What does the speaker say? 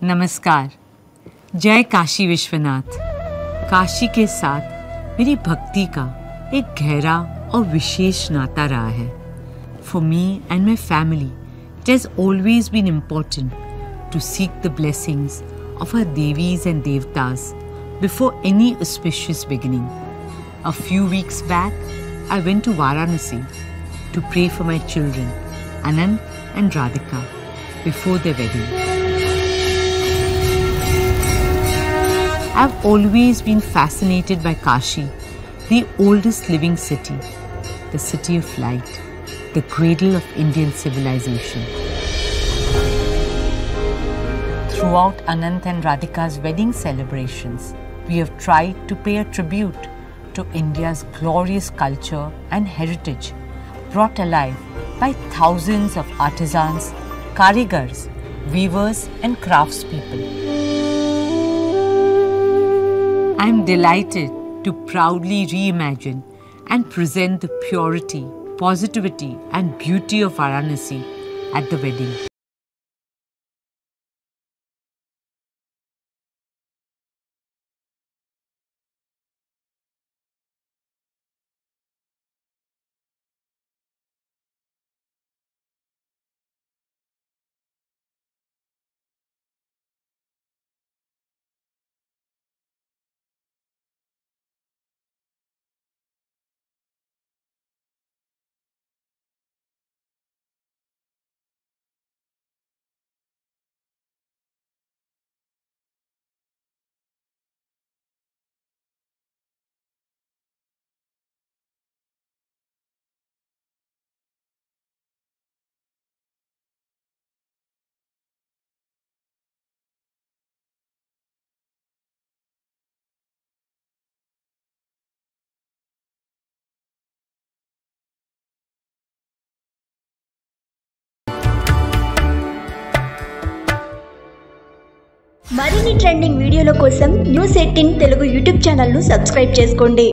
नमस्कार। जय काशी विश्वनाथ। काशी के साथ मेरी भक्ति का एक गहरा और विशेष नाता रहा है। For me and my family, it has always been important to seek the blessings of our Devis and Devtas before any auspicious beginning. A few weeks back, I went to Varanasi to pray for my children, Anand and Radhika, before their wedding. I've always been fascinated by Kashi, the oldest living city, the city of light, the cradle of Indian civilization. Throughout Anant and Radhika's wedding celebrations, we have tried to pay a tribute to India's glorious culture and heritage, brought alive by thousands of artisans, karigars, weavers and craftspeople. I am delighted to proudly reimagine and present the purity, positivity and beauty of Varanasi at the wedding. మరిన్ని trending వీడియోల కోసం news 18 Telugu YouTube channel ను subscribe చేసుకోండి.